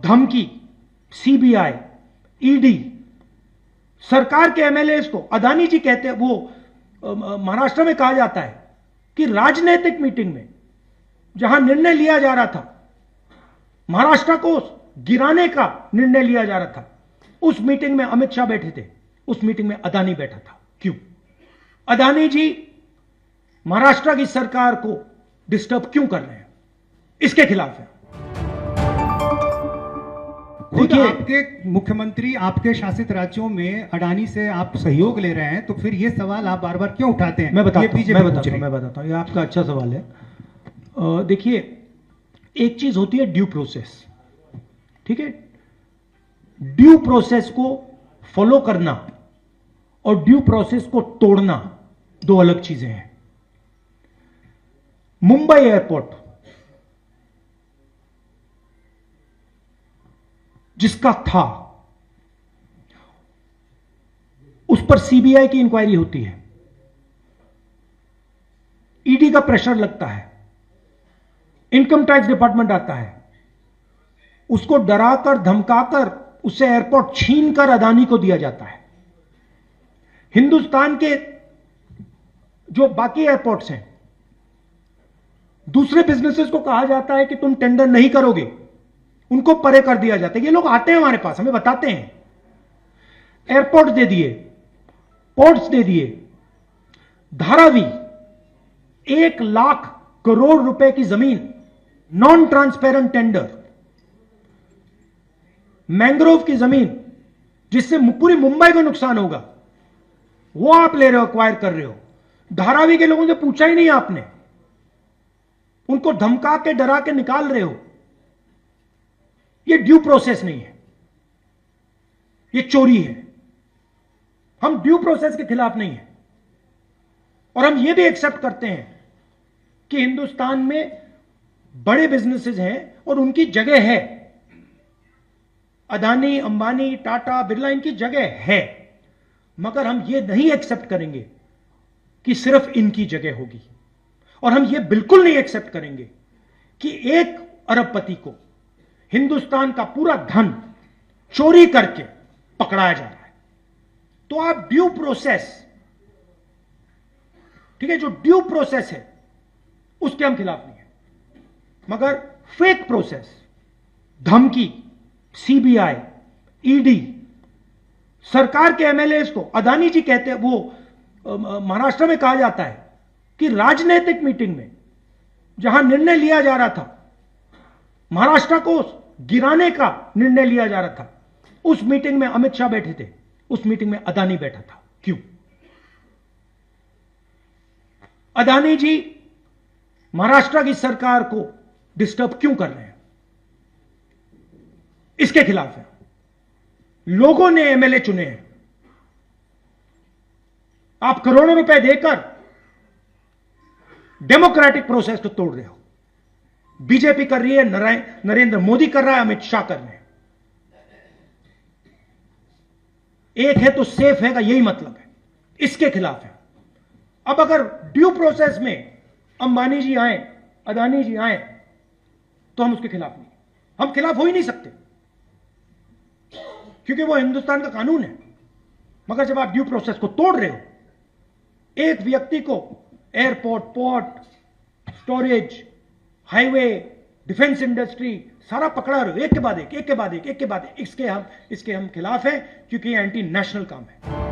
धमकी, CBI, ED, सरकार के एमएलएस को, अदानी जी कहते हैं, वो महाराष्ट्र में कहा जाता है कि राजनीतिक मीटिंग में जहां निर्णय लिया जा रहा था, महाराष्ट्र को गिराने का निर्णय लिया जा रहा था, उस मीटिंग में अमित शाह बैठे थे, उस मीटिंग में अदानी बैठा था। क्यों? अदानी जी महाराष्ट्र की सरकार को डिस्टर्ब क्यों कर रहे हैं? इसके खिलाफ है। देखिए, आपके मुख्यमंत्री आपके शासित राज्यों में अडानी से आप सहयोग ले रहे हैं, तो फिर ये सवाल आप बार बार क्यों उठाते हैं? मैं बताता हूं, ये आपका अच्छा सवाल है। देखिए, एक चीज होती है ड्यू प्रोसेस, ठीक है? ड्यू प्रोसेस को फॉलो करना और ड्यू प्रोसेस को तोड़ना दो अलग चीजें हैं। मुंबई एयरपोर्ट जिसका था, उस पर सीबीआई की इंक्वायरी होती है, ईडी का प्रेशर लगता है, इनकम टैक्स डिपार्टमेंट आता है, उसको डराकर धमकाकर उससे एयरपोर्ट छीनकर अदानी को दिया जाता है। हिंदुस्तान के जो बाकी एयरपोर्ट्स हैं, दूसरे बिजनेसेस को कहा जाता है कि तुम टेंडर नहीं करोगे, उनको परे कर दिया जाता है। ये लोग आते हैं हमारे पास, हमें बताते हैं, एयरपोर्ट दे दिए, पोर्ट्स दे दिए, धारावी 1 लाख करोड़ रुपए की जमीन, नॉन ट्रांसपेरेंट टेंडर, मैंग्रोव की जमीन जिससे पूरी मुंबई को नुकसान होगा, वो आप ले रहे हो, एक्वायर कर रहे हो। धारावी के लोगों से पूछा ही नहीं आपने, उनको धमका के डरा के निकाल रहे हो। ये ड्यू प्रोसेस नहीं है, ये चोरी है। हम ड्यू प्रोसेस के खिलाफ नहीं है, और हम ये भी एक्सेप्ट करते हैं कि हिंदुस्तान में बड़े बिजनेसेस हैं और उनकी जगह है। अदानी, अंबानी, टाटा, बिरला, इनकी जगह है, मगर हम ये नहीं एक्सेप्ट करेंगे कि सिर्फ इनकी जगह होगी। और हम ये बिल्कुल नहीं एक्सेप्ट करेंगे कि एक अरबपति को हिंदुस्तान का पूरा धन चोरी करके पकड़ाया जा रहा है। तो आप ड्यू प्रोसेस, ठीक है, जो ड्यू प्रोसेस है उसके हम खिलाफ नहीं है, मगर फेक प्रोसेस, धमकी, सीबीआई, ईडी, सरकार के एमएलएस को, अदानी जी कहते हैं, वो महाराष्ट्र में कहा जाता है कि राजनीतिक मीटिंग में जहां निर्णय लिया जा रहा था, महाराष्ट्र को गिराने का निर्णय लिया जा रहा था, उस मीटिंग में अमित शाह बैठे थे, उस मीटिंग में अदानी बैठा था। क्यों? अदानी जी महाराष्ट्र की सरकार को डिस्टर्ब क्यों कर रहे हैं? इसके खिलाफ है। लोगों ने एमएलए चुने हैं, आप करोड़ों रुपए देकर डेमोक्रेटिक प्रोसेस को तोड़ रहे हो। बीजेपी कर रही है, नरेंद्र मोदी कर रहा है, अमित शाह कर रहे हैं। एक है तो सेफ है का यही मतलब है, इसके खिलाफ है। अब अगर ड्यू प्रोसेस में अंबानी जी आए, अदानी जी आए, तो हम उसके खिलाफ नहीं, हम खिलाफ हो ही नहीं सकते, क्योंकि वो हिंदुस्तान का कानून है। मगर जब आप ड्यू प्रोसेस को तोड़ रहे हो, एक व्यक्ति को airport, port, storage, highway, defence industry सारा पकड़ा रहे हो, एक के बाद एक, एक के बाद एक, एक के बाद एक, इसके हम खिलाफ हैं, क्योंकि ये एंटी नेशनल काम है।